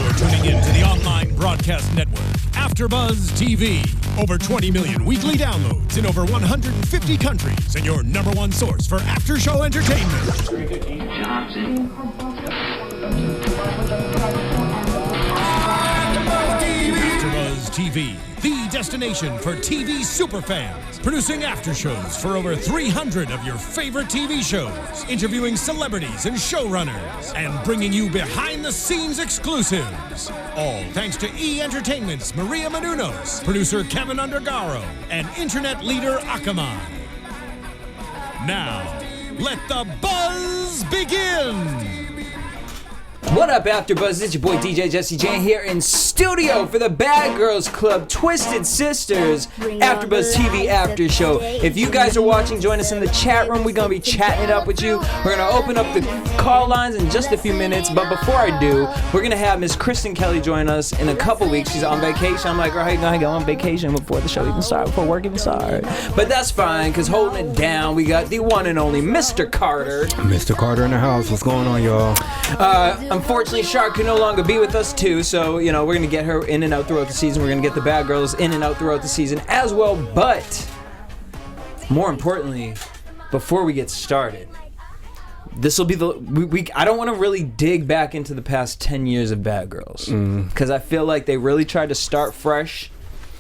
You're tuning in to the online broadcast network, AFTERBUZZ TV. Over 20 million weekly downloads in over 150 countries, and your number one source for after-show entertainment. AFTERBUZZ TV, the destination for TV superfans, producing after shows for over 300 of your favorite TV shows, interviewing celebrities and showrunners, and bringing you behind-the-scenes exclusives. All thanks to E! Entertainment's Maria Menounos, producer Kevin Undergaro, and internet leader Akamai. Now, let the buzz begin! What up, AfterBuzz? It's your boy DJ Jesse J here in studio for the Bad Girls Club Twisted Sisters AfterBuzz TV After Show. If you guys are watching, join us in the chat room. We're gonna be chatting it up with you. We're gonna open up the call lines in just a few minutes. But before I do, we're gonna have Miss Kristen Kelly join us in a couple weeks. She's on vacation. I'm like, all right, gonna go on vacation before the show even starts, before work even starts. But that's fine, because holding it down, we got the one and only Mr. Carter. Mr. Carter in the house. What's going on, y'all? Unfortunately, Shark can no longer be with us too, so we're gonna get her in and out throughout the season. We're gonna get the Bad Girls in and out throughout the season as well. But more importantly, before we get started, this will be the I don't want to really dig back into the past 10 years of Bad Girls because I feel like they really tried to start fresh.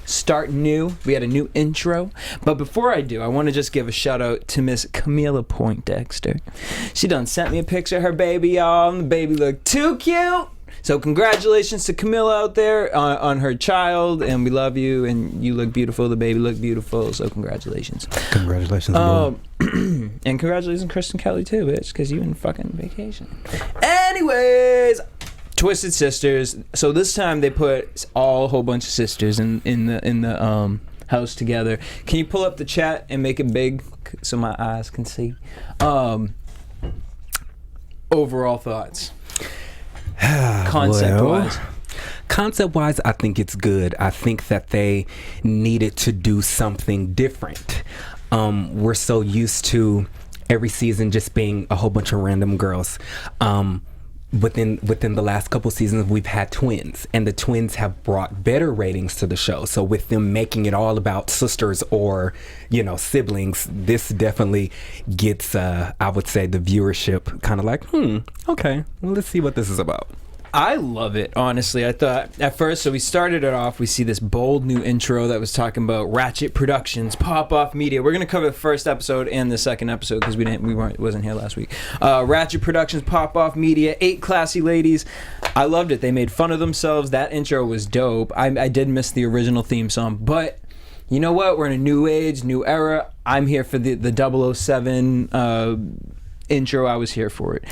Start new. We had a new intro. But before I do, I want to just give a shout out to Miss Camila Poindexter. She done sent me a picture of her baby, y'all. And the baby looked too cute. So congratulations to Camila out there on her child. And we love you. And you look beautiful. The baby looked beautiful. So congratulations. Congratulations. And congratulations Kristen Kelly too, bitch. Because you in fucking vacation. Anyways. Twisted Sisters. So this time they put a whole bunch of sisters in the house together. Can you pull up the chat and make it big so my eyes can see? Overall thoughts. Concept-wise, I think it's good. I think that they needed to do something different. We're so used to every season just being a whole bunch of random girls. Within the last couple seasons, we've had twins, and the twins have brought better ratings to the show. So with them making it all about sisters or siblings, this definitely gets I would say the viewership kind of like okay, well, let's see what this is about. I love it, honestly. I thought at first, so we started it off, we see this bold new intro that was talking about Ratchet Productions, Pop-Off Media. We're going to cover the first episode and the second episode because wasn't here last week. Ratchet Productions, Pop-Off Media, 8 classy ladies. I loved it. They made fun of themselves. That intro was dope. I did miss the original theme song, but you know what? We're in a new age, new era. I'm here for the 007 intro. I was here for it.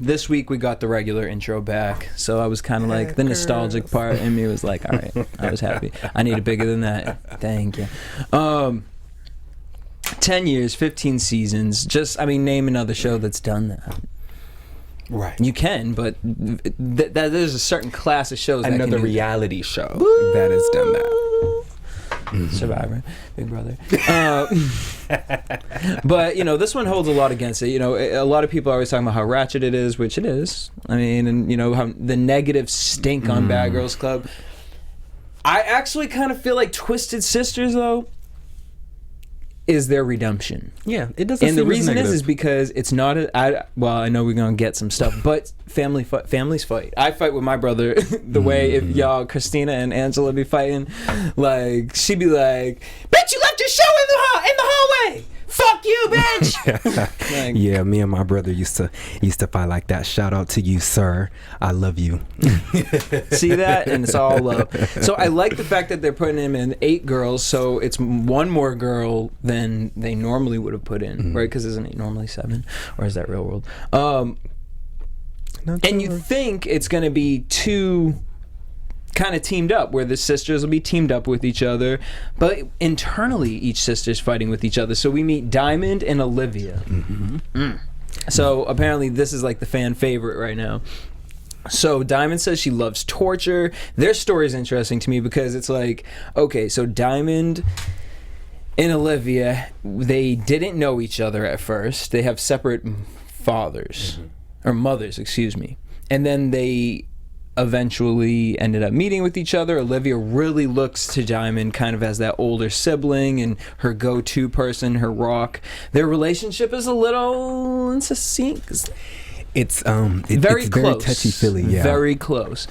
This week we got the regular intro back, so I was kind of like, the nostalgic part in me was like, all right, I was happy. I need it bigger than that. Thank you. 10 years, 15 seasons. Name another show that's done that. Right. You can, but there's a certain class of shows. Another reality show that has done that. Survivor, Big Brother. But this one holds a lot against it. A lot of people are always talking about how ratchet it is, which it is. I mean, and how the negative stink on Bad Girls Club. I actually kind of feel like Twisted Sisters though is their redemption. Yeah, it doesn't. And the reason is because it's not I know we're gonna get some stuff, but families fight. I fight with my brother the way if y'all Christina and Angela be fighting, like she'd be like, "Bitch, you left your show in the hallway. Fuck you, bitch." Like, yeah, me and my brother used to fight like that. Shout out to you, sir. I love you. See that? And it's all love. So I like the fact that they're putting him in 8 girls, so it's one more girl than they normally would have put in, right? Because isn't it normally 7? Or is that real world? And you think it's going to be 2 kind of teamed up, where the sisters will be teamed up with each other, but internally each sister's fighting with each other. So we meet Diamond and Olivia. So apparently this is like the fan favorite right now. So Diamond says she loves torture. Their story is interesting to me because it's like, okay, so Diamond and Olivia, they didn't know each other at first. They have separate fathers or mothers, excuse me. And then they eventually ended up meeting with each other. Olivia really looks to Diamond kind of as that older sibling and her go-to person, her rock. Their relationship is a little insistent. It's very touchy-feely, yeah. Very close.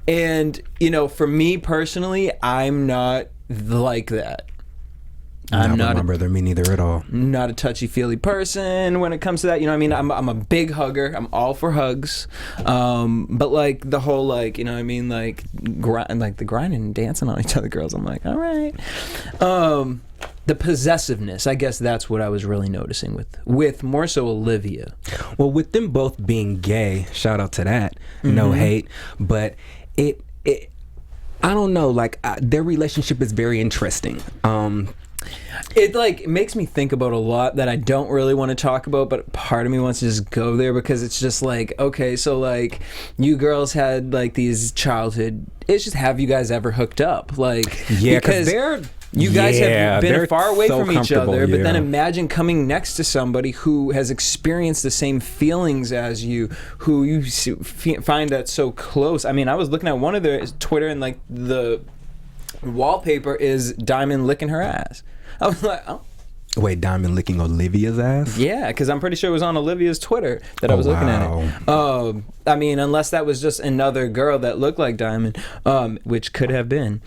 And, you know, for me personally, I'm not like that. I'm not my brother, me neither at all. Not a touchy-feely person when it comes to that. You know what I mean? I'm a big hugger. I'm all for hugs. But like the whole like, you know what I mean? Like the grinding and dancing on each other girls. I'm like, all right. The possessiveness, I guess that's what I was really noticing with more so Olivia. Well, with them both being gay, shout out to that. No hate, but it I don't know, like their relationship is very interesting. It like makes me think about a lot that I don't really want to talk about, but part of me wants to just go there because it's just like, okay, so like you girls had like these childhood issues. Have you guys ever hooked up? Like, yeah, because you guys have been far away from each other, but then imagine coming next to somebody who has experienced the same feelings as you, who you find that so close. I mean, I was looking at one of their Twitter and like the wallpaper is Diamond licking her ass. I was like, oh. Wait, Diamond licking Olivia's ass? Yeah, because I'm pretty sure it was on Olivia's Twitter that I was looking at it. I mean, unless that was just another girl that looked like Diamond, which could have been.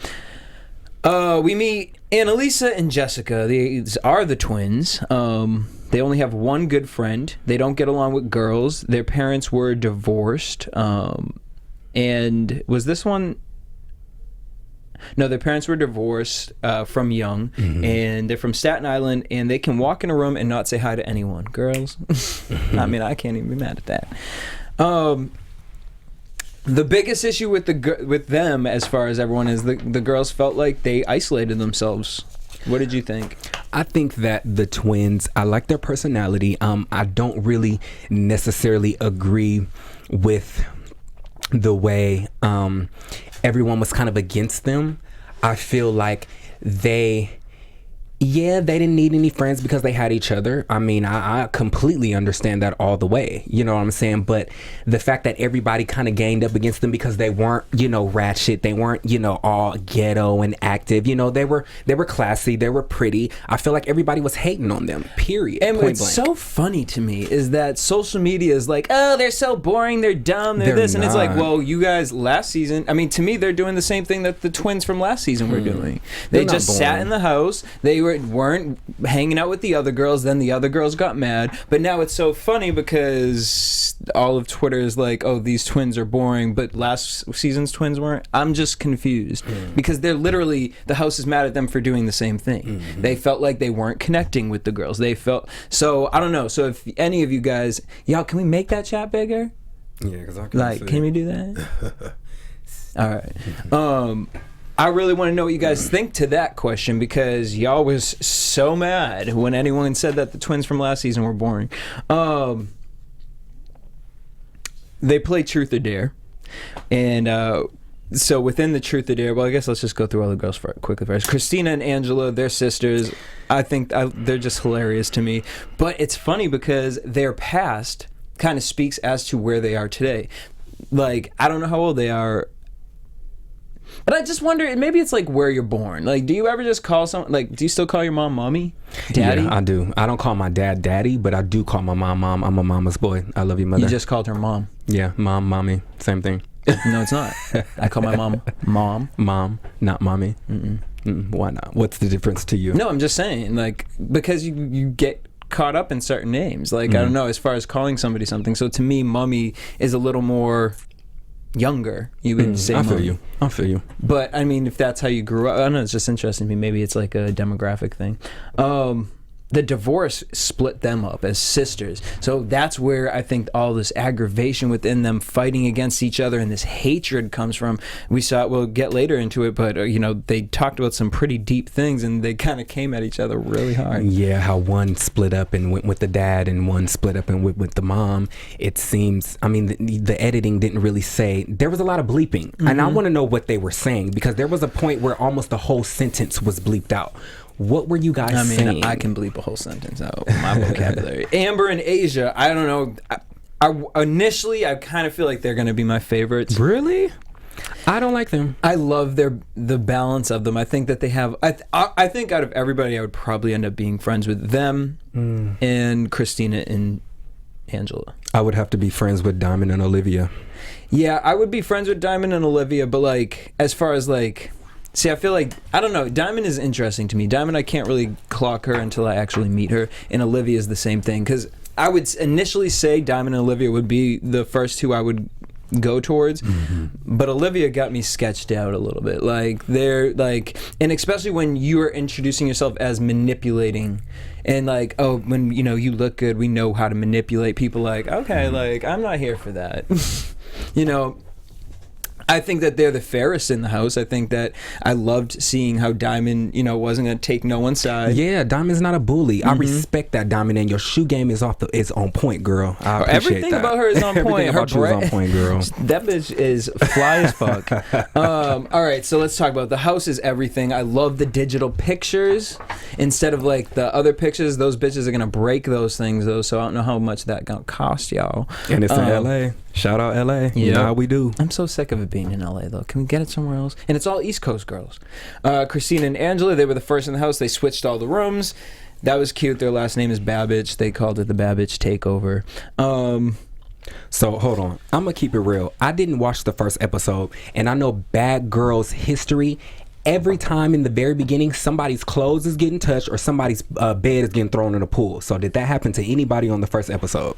We meet Annalisa and Jessica. These are the twins. They only have one good friend. They don't get along with girls. Their parents were divorced. And was this one... No, their parents were divorced from young, and they're from Staten Island, and they can walk in a room and not say hi to anyone. Girls, I mean, I can't even be mad at that. The biggest issue with them, as far as everyone is, the girls felt like they isolated themselves. What did you think? I think that the twins, I like their personality. I don't really necessarily agree with the way everyone was kind of against them. I feel like they didn't need any friends because they had each other. I mean, I completely understand that all the way. You know what I'm saying? But the fact that everybody kind of ganged up against them because they weren't, you know, ratchet. They weren't, you know, all ghetto and active. You know, they were classy. They were pretty. I feel like everybody was hating on them, period. And what's so funny to me is that social media is like, oh, they're so boring. They're dumb. They're this. And it's like, well, you guys last season, I mean, to me, they're doing the same thing that the twins from last season were doing. They just sat in the house. They weren't hanging out with the other girls, then the other girls got mad. But now it's so funny because all of Twitter is like, oh, these twins are boring, but last season's twins weren't. I'm just confused because they're literally, the house is mad at them for doing the same thing. They felt like they weren't connecting with the girls. They felt, so I don't know, so if any of you guys, y'all, can we make that chat bigger? Yeah, because I can like, can we do that? All right. I really want to know what you guys think to that question because y'all was so mad when anyone said that the twins from last season were boring. They play Truth or Dare. And so within the Truth or Dare, well, I guess let's just go through all the girls quickly first. Christina and Angela, they're sisters. I think they're just hilarious to me. But it's funny because their past kind of speaks as to where they are today. Like, I don't know how old they are. But I just wonder, maybe it's like where you're born. Like, do you ever just call someone, like, do you still call your mom mommy? Daddy? Yeah, I do. I don't call my dad daddy, but I do call my mom mom. I'm a mama's boy. I love you, mother. You just called her mom. Yeah, mom, mommy, same thing. No, it's not. I call my mom mom. Mom, not mommy. Why not? What's the difference to you? No, I'm just saying, like, because you get caught up in certain names. Like, I don't know, as far as calling somebody something. So to me, mommy is a little more... younger, you would say. I feel you. But I mean, if that's how you grew up, I don't know, it's just interesting to me. Maybe it's like a demographic thing. The divorce split them up as sisters, so that's where I think all this aggravation within them fighting against each other and this hatred comes from. We saw it, we'll get later into it, but you know, they talked about some pretty deep things and they kind of came at each other really hard. Yeah, how one split up and went with the dad and one split up and went with the mom. It seems, I mean, the editing didn't really say, there was a lot of bleeping, and I want to know what they were saying because there was a point where almost the whole sentence was bleeped out. What were you guys saying? I can bleep a whole sentence out with my vocabulary. Amber and Asia, I don't know. Initially, I kind of feel like they're gonna be my favorites. Really? I don't like them. I love the balance of them. I think that they have. I think out of everybody, I would probably end up being friends with them and Christina and Angela. I would have to be friends with Diamond and Olivia. Yeah, I would be friends with Diamond and Olivia, but like as far as like, see, I feel like I don't know. Diamond is interesting to me. Diamond, I can't really clock her until I actually meet her, and Olivia is the same thing because I would initially say Diamond and Olivia would be the first two I would go towards, but Olivia got me sketched out a little bit. Like they're like, and especially when you are introducing yourself as manipulating, and like, oh, when you know you look good, we know how to manipulate people. Like, okay, like I'm not here for that. You know, I think that they're the fairest in the house. I think that I loved seeing how Diamond, you know, wasn't gonna take no one's side. Yeah, Diamond's not a bully. I respect that, Diamond, and your shoe game is on point, girl. I appreciate Everything that. about her is on point. Everything about you is on point, girl. That bitch is fly as fuck. All right, so let's talk about the house is everything. I love the digital pictures instead of like the other pictures. Those bitches are gonna break those things though, so I don't know how much that gonna cost y'all. And it's in LA. Shout out LA. You know how we do. I'm so sick of it being in LA though. Can we get it somewhere else? And it's all East Coast girls. Christina and Angela, they were the first in the house. They switched all the rooms. That was cute. Their last name is Babbage. They called it the Babbage Takeover. So hold on, I'm gonna keep it real. I didn't watch the first episode, and I know Bad Girls history. Every time in the very beginning, somebody's clothes is getting touched or somebody's bed is getting thrown in a pool. So did that happen to anybody on the first episode?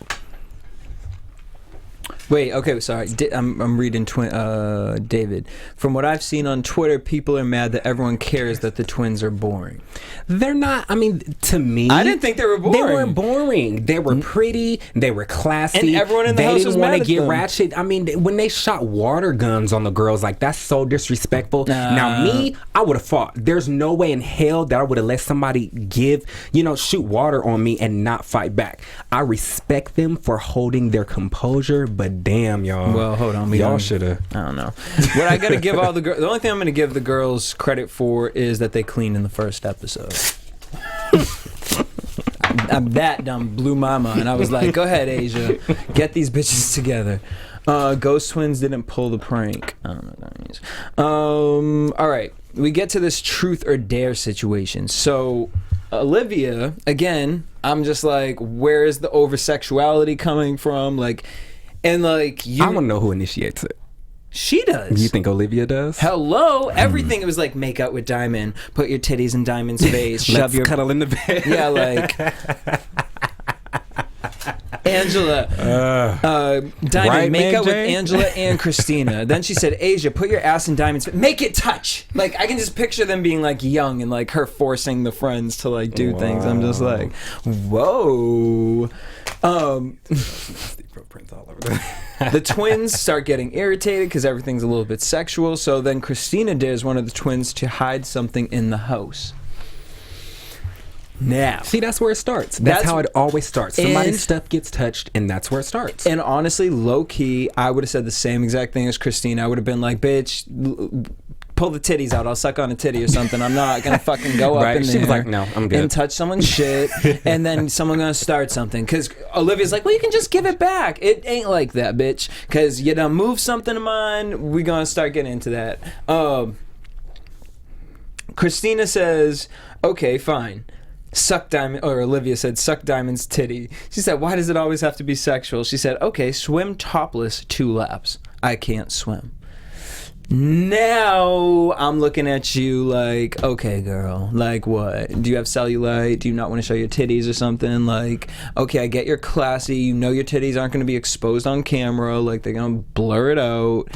Wait, okay, sorry. I'm reading David. From what I've seen on Twitter, people are mad that everyone cares that the twins are boring. They're not. I mean, to me, I didn't think they were boring. They weren't boring. They were pretty. They were classy. And everyone in the house was mad at them. They didn't want to get ratchet. I mean, when they shot water guns on the girls, like, that's so disrespectful. Now, me, I would have fought. There's no way in hell that I would have let somebody shoot water on me and not fight back. I respect them for holding their composure, but damn, y'all. Well, hold on. Y'all should have. I don't know. What I gotta give all the girls. The only thing I'm gonna give the girls credit for is that they cleaned in the first episode. That dumb blew my mind. I was like, go ahead, Asia. Get these bitches together. Ghost Twins didn't pull the prank. I don't know what that means. All right. We get to this truth or dare situation. So, Olivia, again, I'm just like, where is the over-sexuality coming from? Like, and like, I want to know who initiates it. She does. You think Olivia does? Hello, everything. It was like, make out with Diamond, put your titties in Diamond's face, shove your cuddle in the bed. Yeah, like Angela, Diamond, right, make out with Jay? Angela and Christina. Then she said, Asia, put your ass in Diamond's face, make it touch. Like, I can just picture them being like young and like her forcing the friends to like do things. I'm just like, whoa. Footprints all over there. The twins start getting irritated because everything's a little bit sexual. So then Christina dares one of the twins to hide something in the house. Now, see, that's where it starts. That's how it always starts. Somebody's stuff gets touched, and that's where it starts. And honestly, low key, I would have said the same exact thing as Christina. I would have been like, "Bitch, pull the titties out. I'll suck on a titty or something. I'm not gonna fucking go up in there." She was like, "No, I'm good." And touch someone's shit, and then someone gonna start something. Because Olivia's like, "Well, you can just give it back." It ain't like that, bitch. Because you done move something of mine. We gonna start getting into that. Christina says, "Okay, fine." Suck Diamond, or Olivia said, suck Diamond's titty. She said, why does it always have to be sexual? She said, okay, swim topless 2 laps. I can't swim. Now I'm looking at you like, okay, girl, like what? Do you have cellulite? Do you not want to show your titties or something? Like, okay, I get you're classy. You know your titties aren't going to be exposed on camera. Like, they're going to blur it out.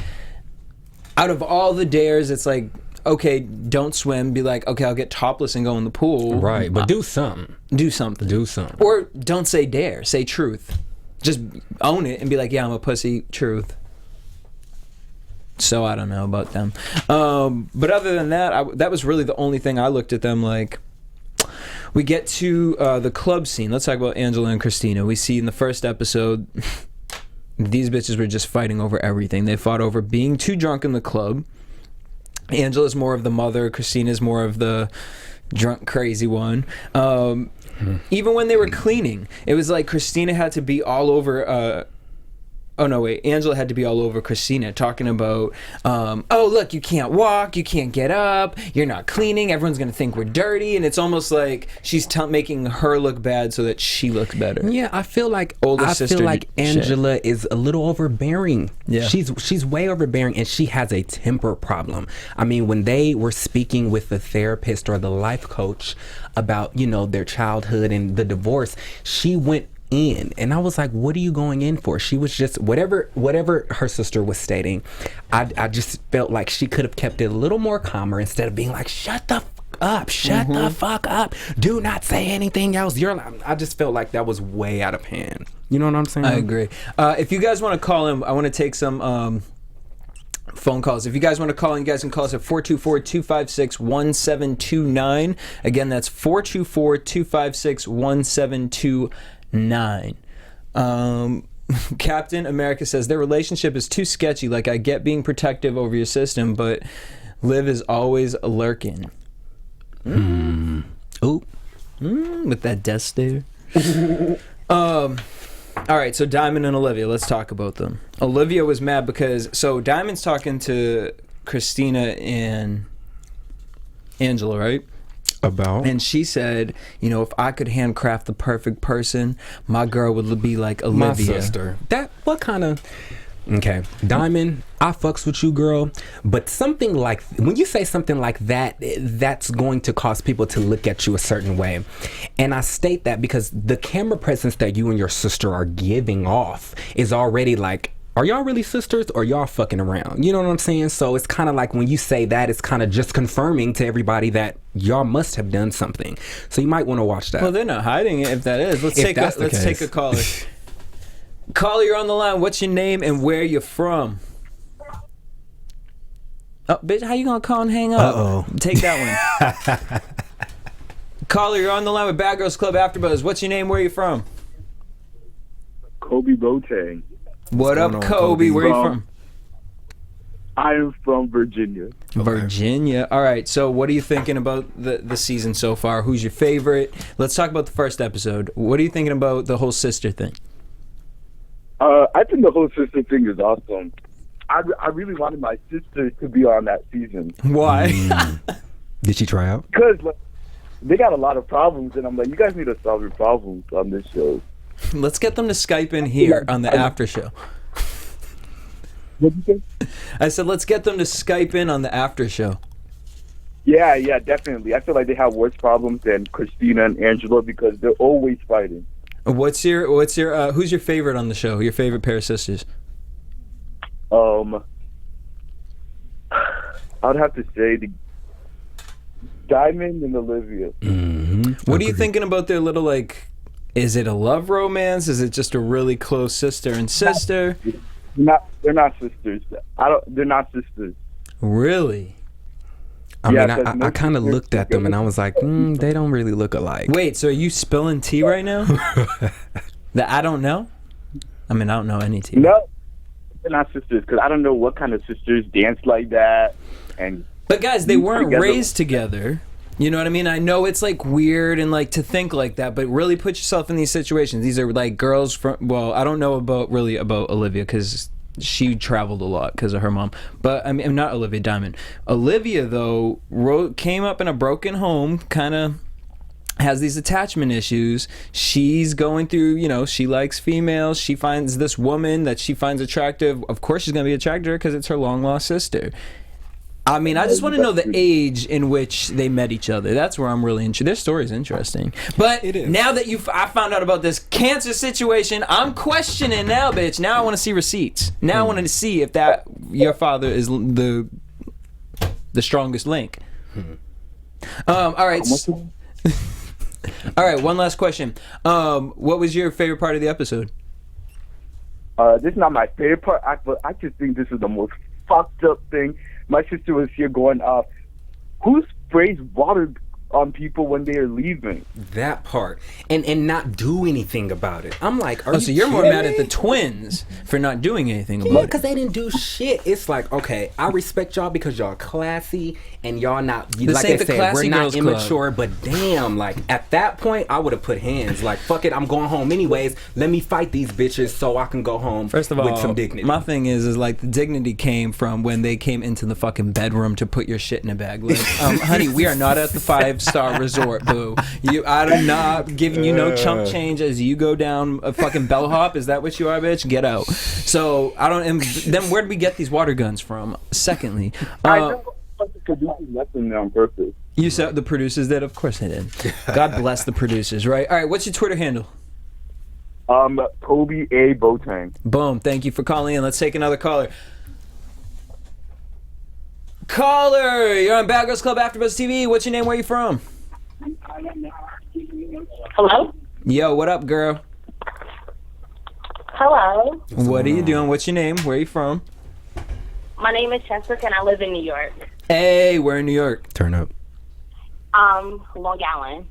Out of all the dares, it's like, okay, don't swim. Be like, okay, I'll get topless and go in the pool. Right, but do something. Do something. Do something. Or don't say dare. Say truth. Just own it and be like, yeah, I'm a pussy. Truth. So I don't know about them. But other than that, that was really the only thing I looked at them like. We get to the club scene. Let's talk about Angela and Christina. We see in the first episode, these bitches were just fighting over everything. They fought over being too drunk in the club. Angela's more of the mother. Christina's more of the drunk, crazy one. Even when they were cleaning, it was like Christina had to be all over Oh no, wait. Angela had to be all over Christina, talking about, oh look, you can't walk, you can't get up, you're not cleaning, everyone's gonna think we're dirty, and it's almost like she's making her look bad so that she looks better. Yeah, I feel like Sister Angela is a little overbearing. Yeah, she's way overbearing, and she has a temper problem. I mean, when they were speaking with the therapist or the life coach about, you know, their childhood and the divorce, she went in, and I was like, what are you going in for? She was just whatever her sister was stating. I just felt like she could have kept it a little more calmer instead of being like, shut the fuck up, do not say anything else, I just felt like that was way out of hand. You know what I'm saying? I agree. If you guys want to call him, I want to take some phone calls. If you guys want to call in, you guys can call us at 424-256-1729. Again, that's 424-256-1729. Captain America says their relationship is too sketchy. Like, I get being protective over your system, but Liv is always lurking. With that death stare. All right, so Diamond and Olivia, let's talk about them. Olivia was mad because Diamond's talking to Christina and Angela, right? And she said, you know, if I could handcraft the perfect person, my girl would be like Olivia. My sister. Okay, Diamond, I fucks with you, girl, but something like, when you say something like that, that's going to cause people to look at you a certain way. And I state that because the camera presence that you and your sister are giving off is already like, are y'all really sisters or y'all fucking around? You know what I'm saying? So it's kind of like when you say that, it's kind of just confirming to everybody that y'all must have done something. So you might want to watch that. Well, they're not hiding it if that is. Let's take a caller. Caller, you're on the line. What's your name and where you're from? Oh, bitch, how you gonna call and hang up? Uh-oh. Take that one. Caller, you're on the line with Bad Girls Club AFTERBUZZ. What's your name? Where you from? Kobe Boateng. What up, Kobe? Where you from? I am from Virginia. Virginia. All right. So, what are you thinking about the season so far? Who's your favorite? Let's talk about the first episode. What are you thinking about the whole sister thing? I think the whole sister thing is awesome. I really wanted my sister to be on that season. Why? Did she try out? Because they got a lot of problems, and I'm like, you guys need to solve your problems on this show. Let's get them to Skype in here on the after show. What'd you say? I said, let's get them to Skype in on the after show. Yeah, definitely. I feel like they have worse problems than Christina and Angela because they're always fighting. Who's your favorite on the show? Your favorite pair of sisters? I'd have to say the Diamond and Olivia. Mm-hmm. What are you thinking about their little, like, is it a love romance? Is it just a really close sister and sister? They're not sisters. They're not sisters. Really? I mean, I kind of looked at them and I was like, they don't really look alike. Wait, so are you spilling tea right now? That I don't know? I mean, I don't know any tea. No, they're not sisters because I don't know what kind of sisters dance like that. But guys, they weren't raised together. You know what I mean? I know it's like weird and like to think like that, but really put yourself in these situations. These are like girls from, well, I don't know about Olivia because she traveled a lot because of her mom. But I mean, not Olivia, Diamond. Olivia, though, came up in a broken home, kind of has these attachment issues. She's going through, you know, she likes females. She finds this woman that she finds attractive. Of course she's going to be attracted to her because it's her long-lost sister. I mean, I just want to know the age in which they met each other. That's where I'm really interested. Their story's interesting. But now that I found out about this cancer situation, I'm questioning now, bitch. Now I want to see receipts. Now I want to see if your father is the strongest link. All right. All right, one last question. What was your favorite part of the episode? This is not my favorite part, but I just think this is the most fucked up thing. My sister was here going, who sprays water on people when they are leaving. That part. And not do anything about it. I'm like, so you're more mad at the twins for not doing anything about it. Because they didn't do shit. It's like, okay, I respect y'all because y'all classy and y'all not, like they said, we're not immature, but damn, like at that point, I would have put hands. Like, fuck it, I'm going home anyways. Let me fight these bitches so I can go home First of all, with some dignity. My thing is like the dignity came from when they came into the fucking bedroom to put your shit in a bag. Like, honey, we are not at the 5-star resort, boo. I'm not giving you no chump change as you go down a fucking bellhop. Is that what you are, bitch? Get out. So I don't. And then where did we get these water guns from? Secondly, I know the producers left them there on purpose. you said the producers did. Of course they did. God bless the producers, right? All right. What's your Twitter handle? Kobe A. Boateng. Boom. Thank you for calling in. Let's take another caller. Caller, you're on Bad Girls Club AfterBuzz TV. What's your name? Where you from? Hello? Yo, what up, girl? Hello. What are you doing? What's your name? Where you from? My name is Jessica and I live in New York. Hey, we're in New York. Turn up. Long Island.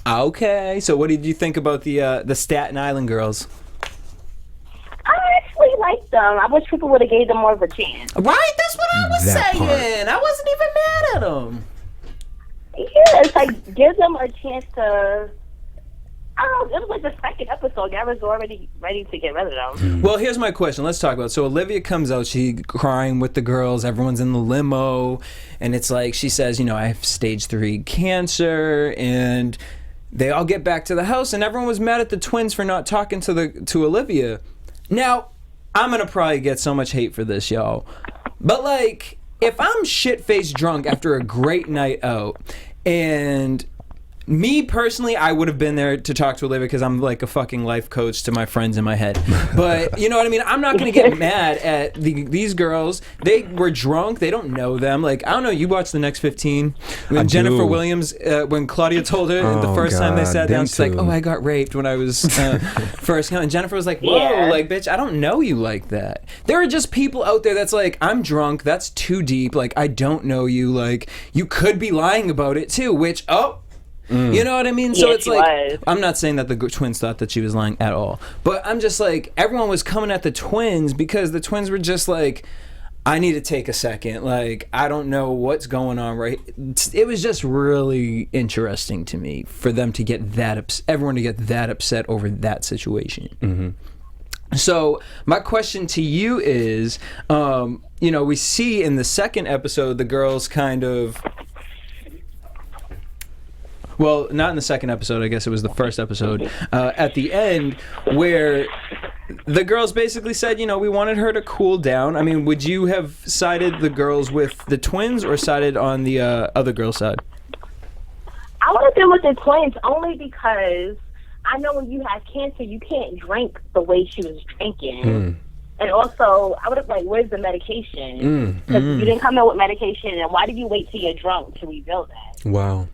Okay, so what did you think about the Staten Island girls? I actually like them. I wish people would have gave them more of a chance. Right, that's what I was That saying. I wasn't even mad at them. Yeah, it's like, give them a chance to... I don't know, it was like the second episode. I was already ready to get rid of them. Well, here's my question. Let's talk about it. So Olivia comes out, she crying with the girls, everyone's in the limo, and it's like she says, you know, I have stage 3 cancer, and they all get back to the house, and everyone was mad at the twins for not talking to Olivia. Now, I'm gonna probably get so much hate for this, y'all, but like, if I'm shit-faced drunk after a great night out, and me personally, I would have been there to talk to Olivia because I'm like a fucking life coach to my friends in my head. But you know what I mean? I'm not going to get mad at these girls. They were drunk. They don't know them. Like, I don't know. You watched The Next 15? When Jennifer Williams, when Claudia told her the first time they sat down, she's like, oh, I got raped when I was first coming. And Jennifer was like, whoa, like, bitch, I don't know you like that. There are just people out there that's like, I'm drunk. That's too deep. Like, I don't know you. Like, you could be lying about it too, which, you know what I mean? So it's like, I'm not saying that the twins thought that she was lying at all, but I'm just like, everyone was coming at the twins because the twins were just like, I need to take a second. Like, I don't know what's going on, right? It was just really interesting to me for them to get that everyone to get that upset over that situation. Mm-hmm. So my question to you is, you know, we see in the second episode, the girls kind of, well, not in the second episode, I guess it was the first episode, at the end, where the girls basically said, you know, we wanted her to cool down. I mean, would you have sided the girls with the twins or sided on the other girl's side? I would have been with the twins only because I know when you have cancer, you can't drink the way she was drinking. And also, I would have like, where's the medication? Because you didn't come in with medication, and why did you wait till you're drunk to reveal that? Wow.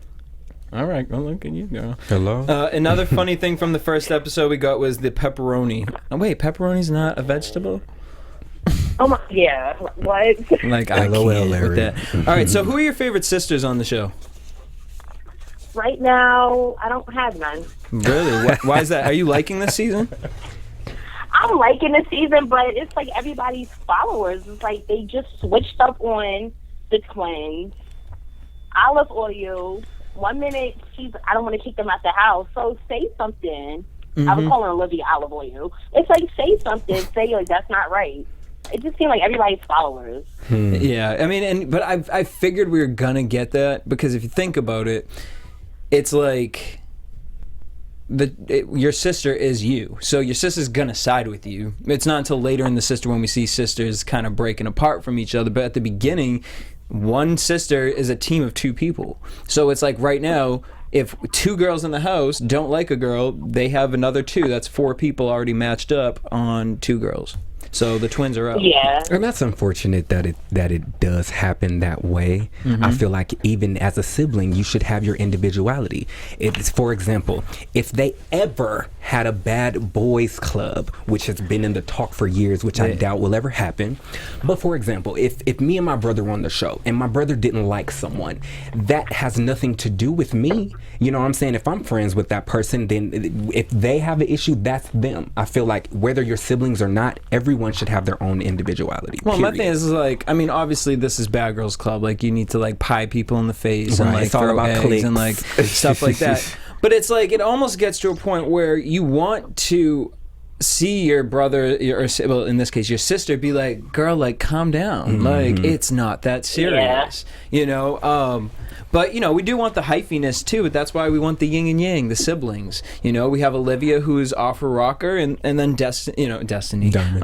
All right, well, look at you go. Hello? Another funny thing from the first episode we got was the pepperoni. Oh, wait, pepperoni's not a vegetable? Oh my, yeah. What? Like, I can't with that. All right, so who are your favorite sisters on the show? Right now, I don't have none. Really? Why is that? Are you liking this season? I'm liking the season, but it's like everybody's followers. It's like they just switched up on the twins. Olive oil. 1 minute, I don't want to kick them out the house, so say something. I was calling Olivia olive oil. It's like, say something, say, like, that's not right. It just seemed like everybody's followers. Yeah, I mean, but I figured we were going to get that, because if you think about it, it's like, your sister is you, so your sister's going to side with you. It's not until later in the sister when we see sisters kind of breaking apart from each other, but at the beginning, one sister is a team of 2 people. So it's like right now, if 2 girls in the house don't like a girl, they have another 2. That's 4 people already matched up on 2 girls. So the twins are out. Yeah. And that's unfortunate that it does happen that way. I feel like even as a sibling, you should have your individuality. It's, for example, if they ever had a bad boys club, which has been in the talk for years, which I doubt will ever happen. But for example, if me and my brother were on the show and my brother didn't like someone, that has nothing to do with me. You know what I'm saying? If I'm friends with that person, then if they have an issue, that's them. I feel like whether you're siblings or not, everyone should have their own individuality. Well, period. my thing is like, I mean, obviously this is Bad Girls Club. Like, you need to like pie people in the face and like It's all throw about eggs clicks. and like stuff like that. But it's like, it almost gets to a point where you want to see your brother, or well, in this case, your sister, be like, girl, like, calm down. Like, it's not that serious, you know? But, you know, we do want the hyphiness, too. That's why we want the yin and yang, the siblings. You know, we have Olivia, who's off her rocker, and then Destiny. Diamond.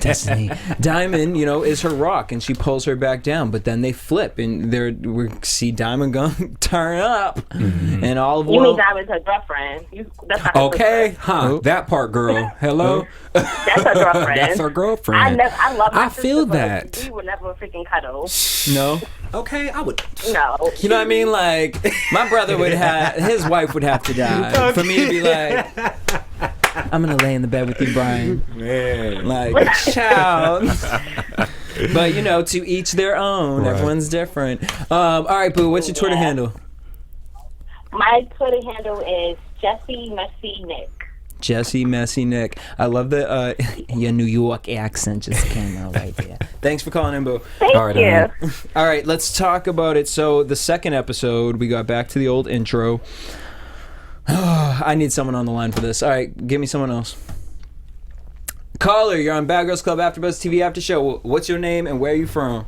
Destiny. Diamond, you know, is her rock, and she pulls her back down. But then they flip, and we see Diamond going turn up, and all of You mean Diamond's her girlfriend? That's not her Okay, sister. huh? That part, girl. Hello. That's her girlfriend. That's her girlfriend. I love my I feel sister, but that. we would never freaking cuddle. No. Okay, I would. No. You know what I mean? Like, my brother would have, his wife would have to die for me to be like, I'm gonna lay in the bed with you, Brian. Man. Like, child. But, you know, to each their own. Right. Everyone's different. All right, Boo, what's your Twitter handle? My Twitter handle is Jessie Messy Nick. Jesse Messy Nick. I love the your New York accent just came out right there. Thanks for calling in, Boo. Thank All right, you. All right, let's talk about it. So the second episode, we got back to the old intro. I need someone on the line for this. All right, give me someone else. Caller, you're on Bad Girls Club AfterBuzz TV After Show. What's your name and where are you from?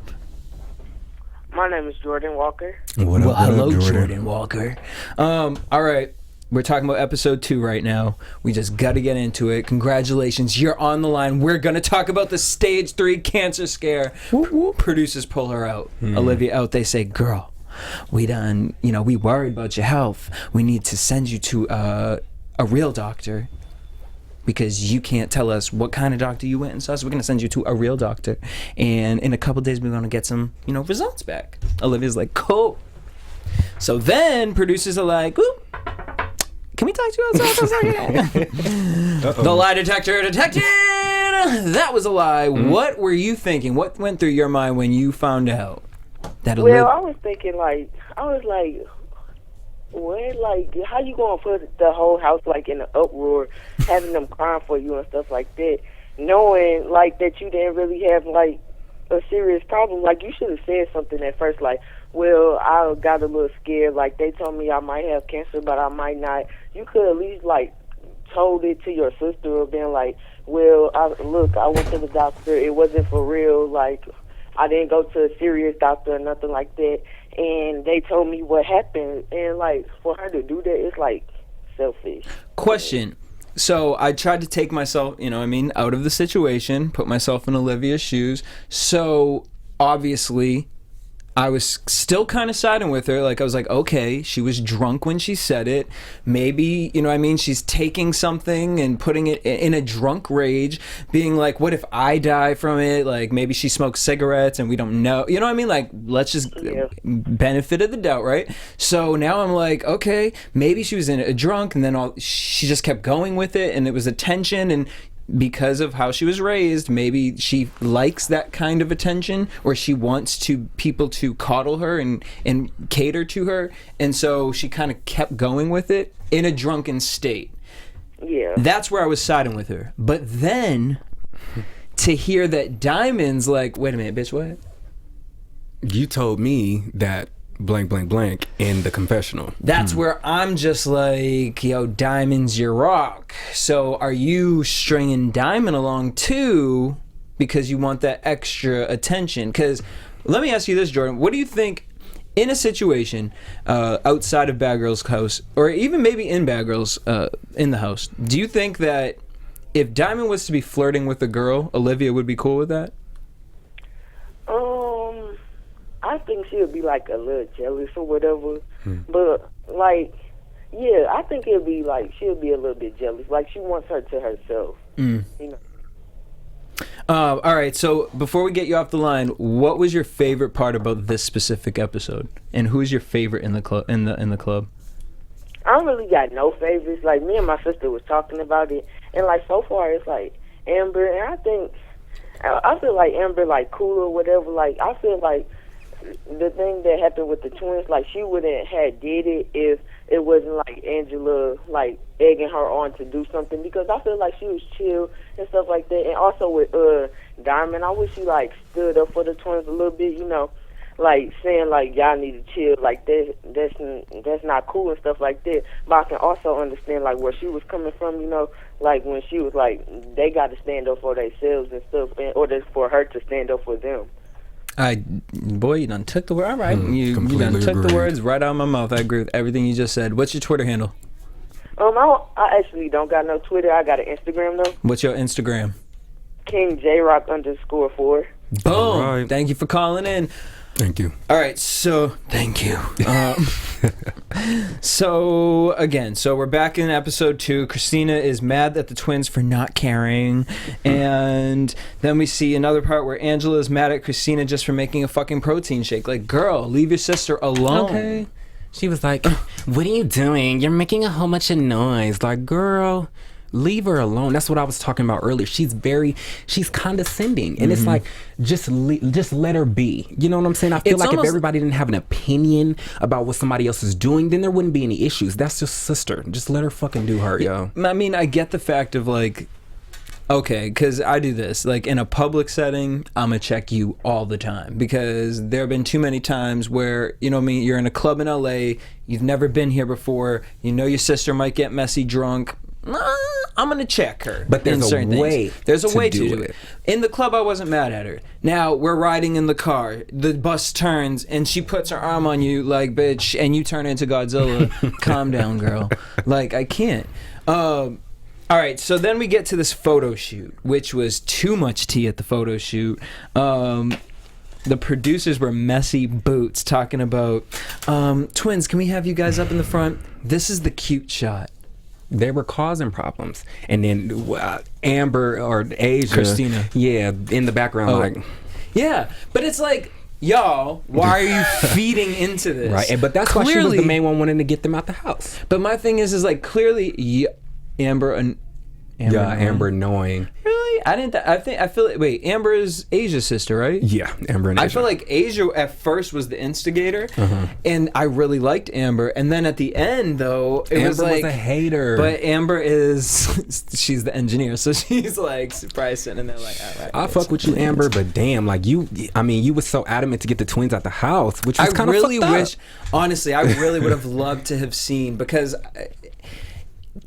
My name is Jordan Walker. What Well, up, hello, Jordan? Jordan Walker. All right. We're talking about episode 2 right now. We just got to get into it. Congratulations, you're on the line. We're going to talk about the stage 3 cancer scare. Producers pull her out. Olivia out. They say, girl, we done, you know, we worried about your health. We need to send you to a real doctor because you can't tell us what kind of doctor you went and saw. So we're going to send you to a real doctor. And in a couple days, we're going to get some, you know, results back. Olivia's like, cool. So then producers are like, oop. Can we talk to you outside for a second? The lie detector detected! That was a lie. What were you thinking? What went through your mind when you found out that Well, I was thinking, what? Like, how you gonna put the whole house, like, in an uproar, having them crying for you and stuff like that, knowing, like, that you didn't really have, like, a serious problem? Like, you should have said something at first, like, well, I got a little scared. Like, they told me I might have cancer, but I might not. You could at least, like, told it to your sister or been like, well, I went to the doctor. It wasn't for real. Like, I didn't go to a serious doctor or nothing like that. And they told me what happened. And, like, for her to do that, it's, like, selfish. Question. So I tried to take myself, you know what I mean, out of the situation, put myself in Olivia's shoes. So obviously I was still kind of siding with her. Like, I was like, okay, she was drunk when she said it. Maybe, you know what I mean, she's taking something and putting it in a drunk rage, being like, what if I die from it? Like, maybe she smokes cigarettes and we don't know. You know what I mean? Like, let's just benefit of the doubt, right? So now I'm like, okay, maybe she was in a drunk and then she just kept going with it and it was a tension, and because of how she was raised, maybe she likes that kind of attention, or she wants people to coddle her and cater to her, and so she kind of kept going with it in a drunken state. Yeah. That's where I was siding with her. But then to hear that Diamond's like, wait a minute, bitch, what? You told me that blank, blank, blank in the confessional. That's where I'm just like, yo, Diamond's your rock. So are you stringing Diamond along too because you want that extra attention? Because let me ask you this, Jordan. What do you think in a situation outside of Bad Girls' house, or even maybe in Bad Girls in the house, do you think that if Diamond was to be flirting with a girl, Olivia would be cool with that? I think she'll be, like, a little jealous or whatever. But, like, yeah, I think it'll be, like, she'll be a little bit jealous. Like, she wants her to herself, you know. All right, so before we get you off the line, what was your favorite part about this specific episode? And who's your favorite in the club? In the club? I don't really got no favorites. Like, me and my sister was talking about it, and like so far it's like Amber, and I feel like Amber like cool or whatever. Like, I feel like the thing that happened with the twins, like, she wouldn't have did it if it wasn't like Angela like egging her on to do something, because I feel like she was chill and stuff like that. And also with Diamond, I wish she like stood up for the twins a little bit, you know, like saying like y'all need to chill, like that's not cool and stuff like that. But I can also understand like where she was coming from, you know, like when she was like they got to stand up for themselves and stuff, in order for her to stand up for them. Boy, you done took the word. All right, you done took the words right out of my mouth. I agree with everything you just said. What's your Twitter handle? I actually don't got no Twitter. I got an Instagram though. What's your Instagram? KingJRock_4. Boom. Right. Thank you for calling in. Thank you. All right, so thank you. So we're back in episode 2. Christina is mad at the twins for not caring, and then we see another part where Angela is mad at Christina just for making a fucking protein shake. Like, girl, leave your sister alone. Okay. She was like, "What are you doing? You're making a whole bunch of noise." Like, girl, leave her alone. That's what I was talking about earlier. She's condescending, and it's like, just let her be. You know what I'm saying? I feel like if everybody didn't have an opinion about what somebody else is doing, then there wouldn't be any issues. That's just sister. Just let her fucking do her, yo. I mean, I get the fact of like, okay, because I do this. Like, in a public setting, I'm going to check you all the time, because there have been too many times where, you know what I mean, you're in a club in LA, you've never been here before, you know your sister might get messy drunk. I'm going to check her. But there's a way. There's a way to do it. In the club, I wasn't mad at her. Now, we're riding in the car. The bus turns, and she puts her arm on you like, bitch, and you turn into Godzilla. Calm down, girl. Like, I can't. All right, so then we get to this photo shoot, which was too much tea at the photo shoot. The producers were messy boots talking about, twins, can we have you guys up in the front? This is the cute shot. They were causing problems, and then Amber or Asia, Christina, in the background, like, yeah, but it's like, y'all, why are you feeding into this? Right, but that's why she was the main one wanting to get them out the house. But my thing is like, clearly, Amber annoying. Really? I feel like, wait, Amber is Asia's sister, right? Yeah, Amber and Asia. I feel like Asia at first was the instigator, and I really liked Amber, and then at the end though, Amber was like a hater. But Amber she's the engineer, so she's like surprised sitting there like, all right, I fuck with you, Amber, but damn, like you were so adamant to get the twins out the house, which was kind of fucked up. Honestly, I really would have loved to have seen, because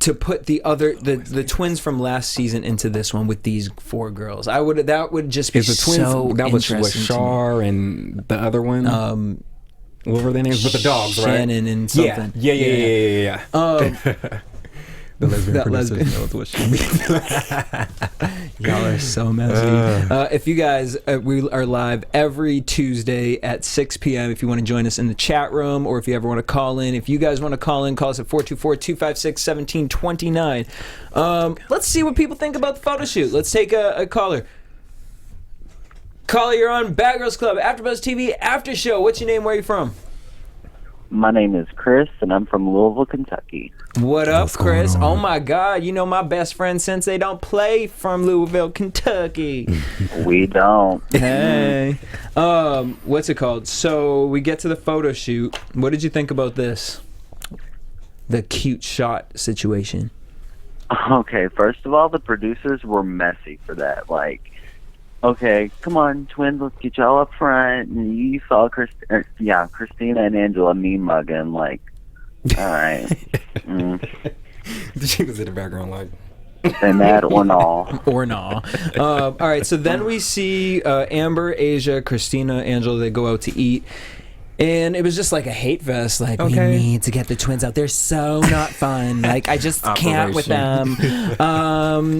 to put the twins from last season into this one with these 4 girls, that would just be the twins, so that was interesting. Shar and the other one. What were their names? With the dogs, right? Shannon and something. Yeah. The lesbian producer knows what she means. Y'all are so messy. If you guys, we are live every Tuesday at 6 p.m. if you want to join us in the chat room, or if you ever want to call in. If you guys want to call in, call us at 424-256-1729. Let's see what people think about the photo shoot. Let's take a caller. Caller, you're on Bad Girls Club, AfterBuzz TV After Show. What's your name? Where are you from? My name is Chris, and I'm from Louisville, Kentucky. What up, Chris? Oh my God, you know my best friend since they don't play from Louisville, Kentucky. We don't. Hey. What's it called? So we get to the photo shoot. What did you think about this? The cute shot situation. Okay, first of all, the producers were messy for that. Like, okay, come on, twins, let's get y'all up front. And you saw Christina and Angela mean mugging, like, all right. She was in the background like, say mad or nah. Or nah. All right, so then we see Amber, Asia, Christina, Angela, they go out to eat. And it was just like a hate fest. Like, we need to get the twins out. They're so not fun. Like, I just can't with them.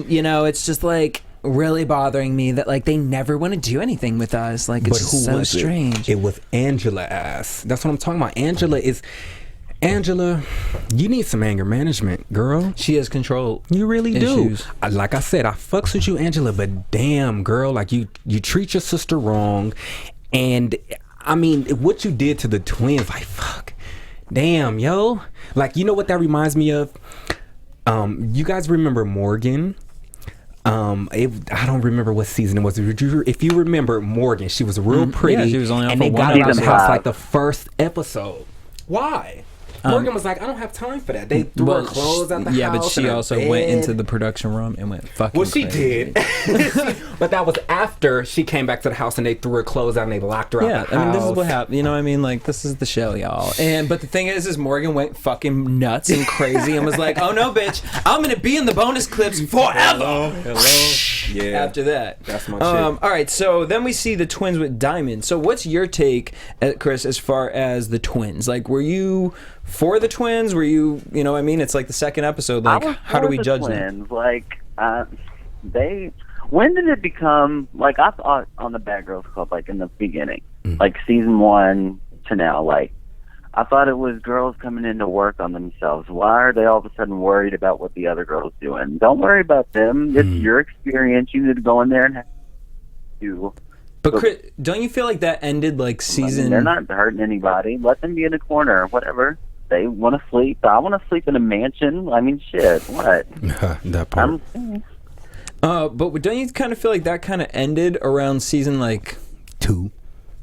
You know, it's just like really bothering me that like they never want to do anything with us. Like, it's just so strange. It was Angela ass. That's what I'm talking about. Angela, you need some anger management, girl. She has control. You really issues. do. Like I said, I fucks with you, Angela, but damn, girl, like you treat your sister wrong. And I mean, what you did to the twins, like, fuck. damn, yo. Like, you know what that reminds me of? You guys remember Morgan? I don't remember what season it was. If you remember Morgan, she was real pretty. Yeah, she was only on and for they one got out of the episode. house like the first episode. Why? Morgan was like, I don't have time for that. They threw her clothes out the house. Yeah, but she and her also bed. went into the production room and went fucking Well, she crazy. did. But that was after she came back to the house and they threw her clothes out and they locked her out Yeah, the house. I mean, this is what happened. You know what I mean? Like, this is the show, y'all. But the thing is Morgan went fucking nuts and crazy and was like, oh no, bitch, I'm going to be in the bonus clips forever. Hello. Yeah. After that. That's my shit. All right, so then we see the twins with Diamond. So what's your take, Chris, as far as the twins? Like, were you for the twins? Were you know what I mean? It's like the second episode. Like, I was how do for we the judge twins. them? Like, when did it become, like, I thought on the Bad Girls Club, like, in the beginning, like, season 1 to now, like, I thought it was girls coming in to work on themselves. Why are they all of a sudden worried about what the other girl's doing? Don't worry about them. It's your experience. You need to go in there and have to. But Chris, don't you feel like that ended like season? They're not hurting anybody. Let them be in a corner or whatever. They want to sleep. I want to sleep in a mansion. I mean, shit. What? That part. But don't you kind of feel like that kind of ended around season like 2.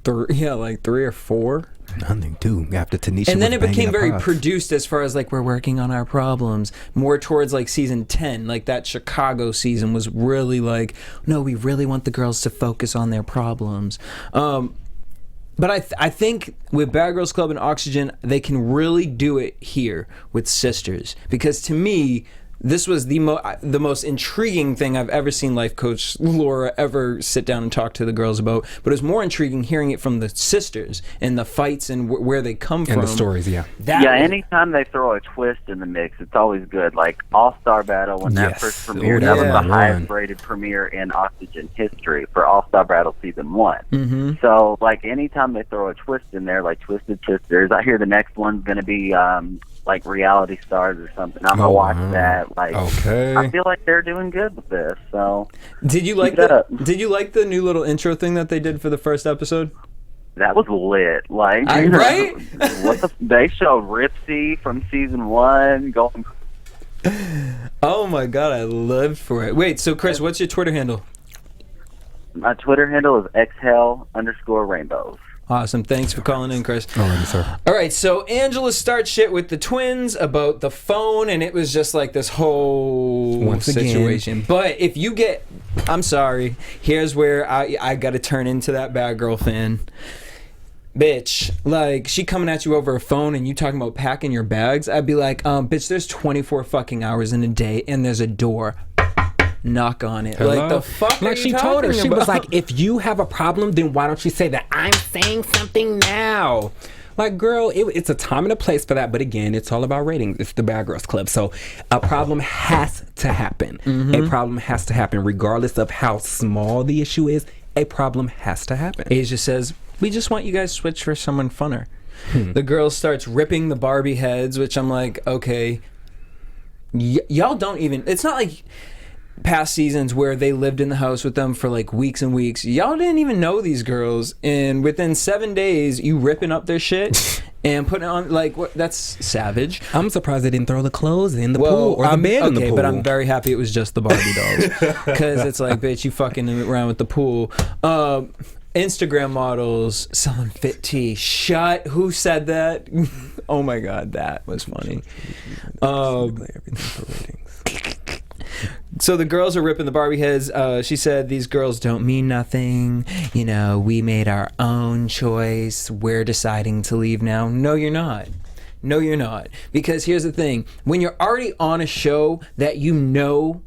3? Yeah, like 3 or 4. Nothing, 2. After Tanisha And then was it became banging very the pots. produced as far as like we're working on our problems. More towards like season 10, like that Chicago season was really like, no, we really want the girls to focus on their problems. But I think with Bad Girls Club and Oxygen, they can really do it here with Sisters. Because to me, this was the most intriguing thing I've ever seen life coach Laura ever sit down and talk to the girls about. But it was more intriguing hearing it from the sisters and the fights and where they come from. And the stories, yeah. Anytime they throw a twist in the mix, it's always good. Like All-Star Battle, when that Yes. first premiered, Yeah. that was the One. highest rated premiere in Oxygen history for All-Star Battle Season 1. Mm-hmm. So, like, anytime they throw a twist in there, like Twisted Sisters, I hear the next one's going to be, like, Reality Stars or something. I'm going to watch that. Like, okay. I feel like they're doing good with this, so... Did you like Keep it up. Did you like the new little intro thing that they did for the first episode? That was lit. Like, Right? They showed Ripsy from Season 1 going... Oh my god, I lived for it. Wait, so Chris, what's your Twitter handle? My Twitter handle is exhale_rainbows. Awesome. Thanks for calling in, Chris. Alrighty, sir. All right, so Angela starts shit with the twins about the phone, and it was just like this whole Once again. situation. But if you get, I'm sorry, here's where I got to turn into that bad girl fan. Bitch, like, she coming at you over a phone and you talking about packing your bags, I'd be like, bitch, there's 24 fucking hours in a day and there's a door. Knock on it. Hello? Like, the fuck Like are she you told her, talking she was about? like, if you have a problem, then why don't you say that I'm saying something now? Like, girl, it's a time and a place for that. But again, it's all about ratings. It's the Bad Girls Club. So a problem has to happen. A problem has to happen. Regardless of how small the issue is, a problem has to happen. Asia says, we just want you guys to switch for someone funner. The girl starts ripping the Barbie heads, which I'm like, okay. Y'all don't even... It's not like past seasons where they lived in the house with them for like weeks and weeks. Y'all didn't even know these girls. And within 7 days, you ripping up their shit and putting it on... Like, what? That's savage. I'm surprised they didn't throw the clothes in the pool or the bed in the pool. But I'm very happy it was just the Barbie dolls. Because it's like, bitch, you fucking around with the pool. Instagram models selling fit tea. Shut. Who said that? Oh my god, that was funny. So the girls are ripping the Barbie heads. She said, these girls don't mean nothing. You know, we made our own choice. We're deciding to leave now. No, you're not. No, you're not. Because here's the thing. When you're already on a show that you know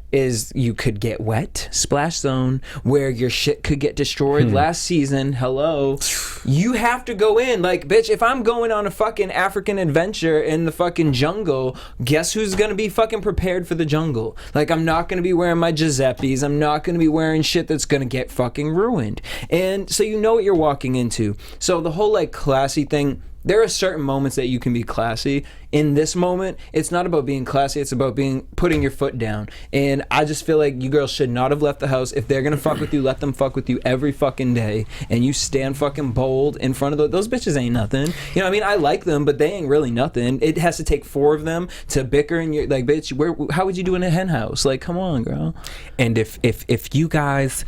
is you could get wet, splash zone, where your shit could get destroyed. Last season, hello, you have to go in. Like, bitch, if I'm going on a fucking African adventure in the fucking jungle, guess who's gonna be fucking prepared for the jungle? Like, I'm not gonna be wearing my Giuseppes. I'm not gonna be wearing shit that's gonna get fucking ruined. And so you know what you're walking into. So the whole like classy thing, there are certain moments that you can be classy. In this moment, it's not about being classy, it's about putting your foot down. And I just feel like you girls should not have left the house. If they're gonna fuck with you, let them fuck with you every fucking day. And you stand fucking bold in front of those bitches ain't nothing. You know what I mean? I like them, but they ain't really nothing. It has to take 4 of them to bicker, and you're like, bitch, how would you do in a hen house? Like, come on, girl. And if you guys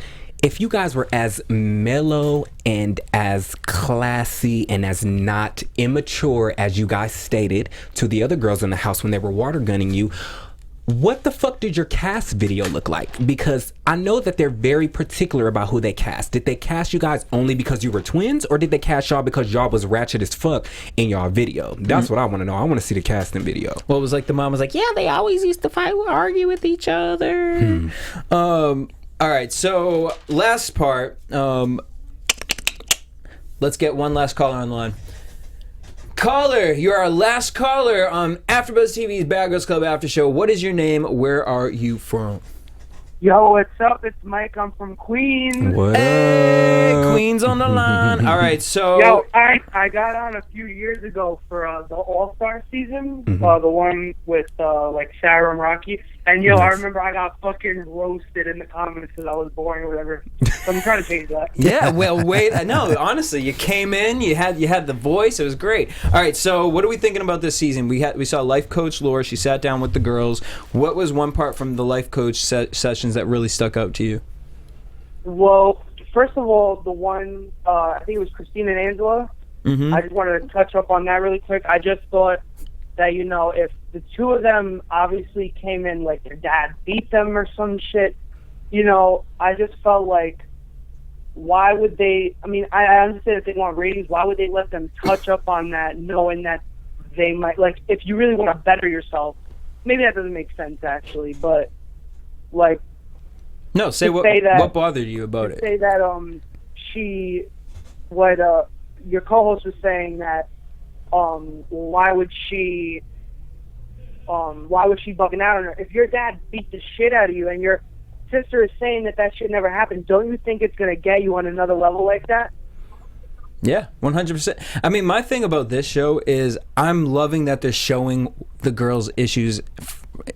were as mellow and as classy and as not immature as you guys stated to the other girls in the house when they were water gunning you, what the fuck did your cast video look like? Because I know that they're very particular about who they cast. Did they cast you guys only because you were twins, or did they cast y'all because y'all was ratchet as fuck in y'all video? That's what I want to know. I want to see the casting video. Well, it was like the mom was like, yeah, they always used to fight, argue with each other. All right, so last part. Let's get one last caller on the line. Caller, you're our last caller on AfterBuzz TV's Bad Girls Club After Show. What is your name? Where are you from? Yo, what's up? It's Mike. I'm from Queens. What Hey, up? Queens on the line. All right, so... Yo, I got on a few years ago for the All-Star season, the one with like Sarah and Rocky. And yo, I remember I got fucking roasted in the comments because I was boring or whatever. So I'm trying to change that. Yeah, well, wait. No, honestly, you came in, you had the voice. It was great. All right, so what are we thinking about this season? We saw life coach Laura. She sat down with the girls. What was one part from the life coach sessions that really stuck out to you? Well, first of all, the one, I think it was Christine and Angela. I just wanted to touch up on that really quick. I just thought that, you know, if the two of them obviously came in like their dad beat them or some shit, you know, I just felt like, why would they, I mean, I understand if they want ratings, why would they let them touch up on that knowing that they might, like, if you really want to better yourself, maybe that doesn't make sense actually, but, like, no, say what bothered you about it. Say that, your co-host was saying that, why would she bugging out on her? If your dad beat the shit out of you and your sister is saying that shit never happened, don't you think it's going to get you on another level like that? Yeah, 100%. I mean, my thing about this show is I'm loving that they're showing the girls' issues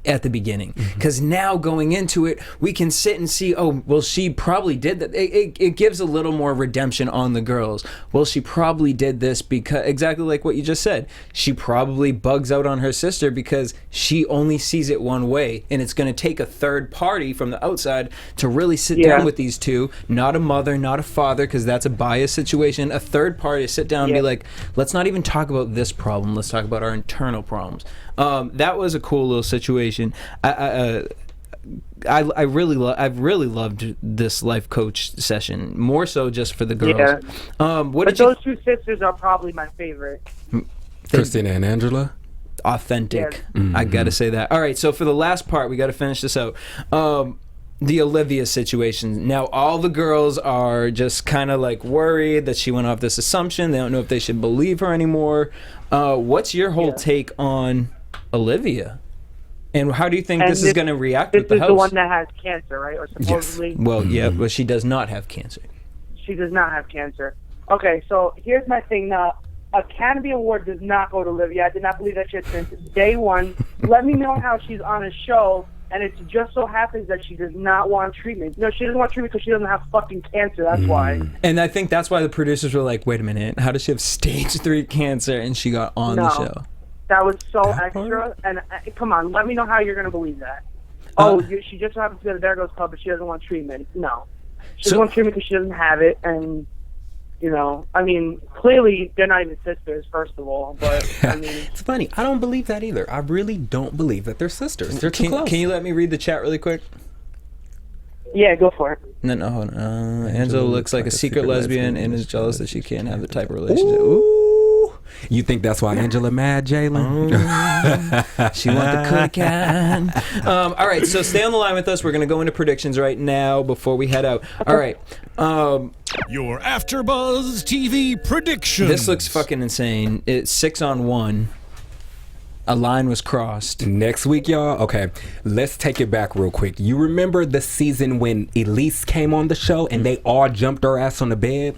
at the beginning, because now going into it we can sit and see, oh well, she probably did that. It gives a little more redemption on the girls. Well, she probably did this because, exactly like what you just said, she probably bugs out on her sister because she only sees it one way, and it's going to take a third party from the outside to really sit down with these two, not a mother, not a father, because that's a biased situation, a third party to sit down and be like, let's not even talk about this problem, let's talk about our internal problems. That was a cool little situation. I've really loved this life coach session, more so just for the girls. But those two sisters are probably my favorite. Christina and Angela. Authentic. I gotta say that. All right, so for the last part, we gotta finish this out. The Olivia situation. Now all the girls are just kind of like worried that she went off this assumption. They don't know if they should believe her anymore. What's your whole take on Olivia? And how do you think this is going to react with the house? This is the one that has cancer, right? Or supposedly? Yes. Well, yeah, but she does not have cancer. She does not have cancer. Okay, so here's my thing now. Academy Award does not go to Olivia. I did not believe that shit since day one. Let me know how she's on a show, and it just so happens that she does not want treatment. No, she doesn't want treatment because she doesn't have fucking cancer. That's why. And I think that's why the producers were like, wait a minute, how does she have stage 3 cancer and she got on the show? That was so extra. And come on, let me know how you're going to believe that. She just happens to be at the Bear Girls Club, but she doesn't want treatment. No. She doesn't want treatment because she doesn't have it. And, you know, I mean, clearly they're not even sisters, first of all. But, I mean. It's funny. I don't believe that either. I really don't believe that they're sisters. They're too close. Can you let me read the chat really quick? Yeah, go for it. No, hold on. Angela looks like a secret lesbian and is jealous that she can't have the type of relationship. Ooh. You think that's why Angela mad, Jalen? She want the cookie. All right, so stay on the line with us. We're going to go into predictions right now before we head out. All right. Your AfterBuzz TV prediction. This looks fucking insane. It's 6-on-1. a line was crossed. Next week, y'all. Okay, let's take it back real quick. You remember the season when Elise came on the show and they all jumped her ass on the bed?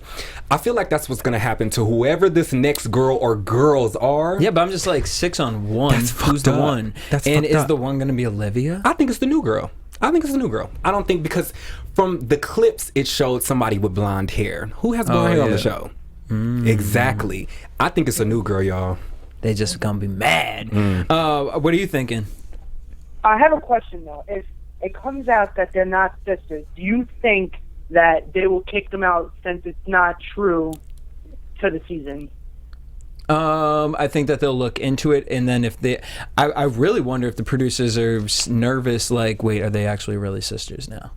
I feel like that's what's gonna happen to whoever this next girl or girls are. Yeah, but I'm just like 6 on 1. That's Who's the fucked up. one? That's and fucked is up. the one gonna be Olivia? I think it's the new girl. I don't think, because from the clips it showed somebody with blonde hair. Who has blonde hair on the show? Exactly. I think it's a new girl, y'all. They just gonna be mad. What are you thinking? I have a question though. If it comes out that they're not sisters, do you think that they will kick them out since it's not true to the season? I think that they'll look into it, and then if they, I really wonder if the producers are nervous. Like, wait, are they actually really sisters now?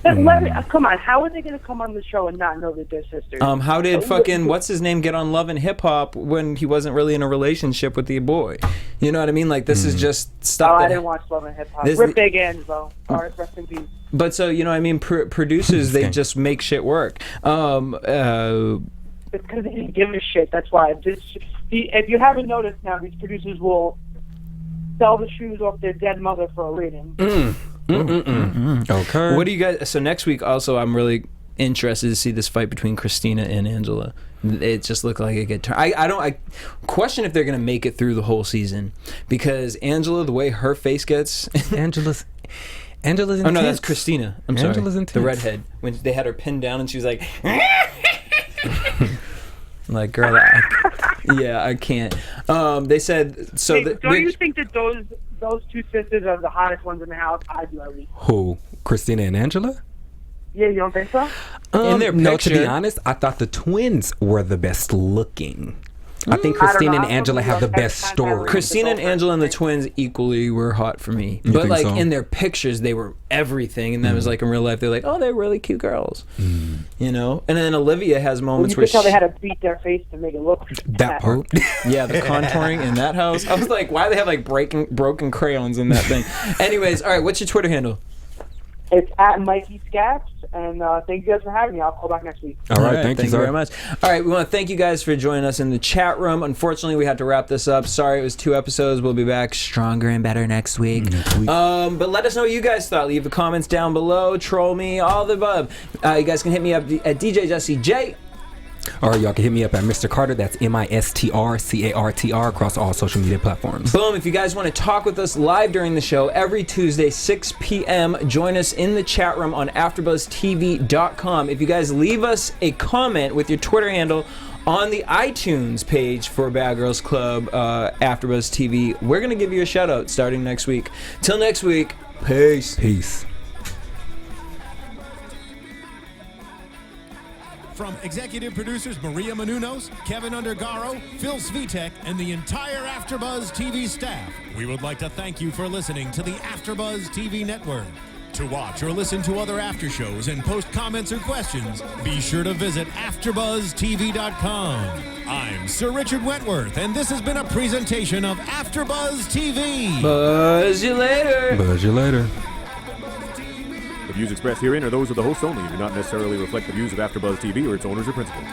Come on, how are they going to come on the show and not know that they're sisters? How did fucking what's his name get on Love and Hip Hop when he wasn't really in a relationship with the boy? You know what I mean? Like, this is just stuff. I didn't watch Love and Hip Hop. Rip Big Angelo. Alright, rest in peace. But so you know what I mean? Producers, they just make shit work. It's because they didn't give a shit. That's why. If you haven't noticed now, these producers will sell the shoes off their dead mother for a rating. Okay. What do you guys? So next week, also, I'm really interested to see this fight between Christina and Angela. It just looked like it get turned. I question if they're gonna make it through the whole season, because Angela, the way her face gets, Angela's intense. Oh no, that's Christina. I'm sorry. Angela's intense. The redhead, when they had her pinned down and she was like, like, girl, I can't. They said so. Hey, don't you think that those two sisters are the hottest ones in the house? I do, at least. Who? Christina and Angela? Yeah, you don't think so? In their no, to be picture- honest, I thought the twins were the best looking. I think Christina and Angela have the best story. Christina and Angela and the twins equally were hot for me. You But think like so? in their pictures, they were everything, and that was like in real life, they're like, oh, they're really cute girls, you know. And then Olivia has moments You where could tell they had to beat their face to make it look That part. yeah, the contouring in that house. I was like, why do they have like broken crayons in that thing? Anyways, all right, what's your Twitter handle? It's at Mikey Scaps, and thank you guys for having me. I'll call back next week. All right, thank you, sir. very much. All right, we want to thank you guys for joining us in the chat room. Unfortunately, we had to wrap this up. Sorry, it was 2 episodes. We'll be back stronger and better next week. But let us know what you guys thought. Leave the comments down below. Troll me, all the above. You guys can hit me up at DJ Jesse J. Or y'all can hit me up at Mr. Carter. That's MISTRCARTR across all social media platforms. Boom. If you guys want to talk with us live during the show every Tuesday, 6 p.m., join us in the chat room on AfterBuzzTV.com. If you guys leave us a comment with your Twitter handle on the iTunes page for Bad Girls Club AfterBuzz TV, we're going to give you a shout out starting next week. Till next week, peace. Peace. From executive producers Maria Menounos, Kevin Undergaro, Phil Svitek, and the entire AfterBuzz TV staff, we would like to thank you for listening to the AfterBuzz TV network. To watch or listen to other after shows and post comments or questions, be sure to visit AfterBuzzTV.com. I'm Sir Richard Wentworth, and this has been a presentation of AfterBuzz TV. Buzz you later. Buzz you later. The views expressed herein are those of the hosts only and do not necessarily reflect the views of AfterBuzz TV or its owners or principals.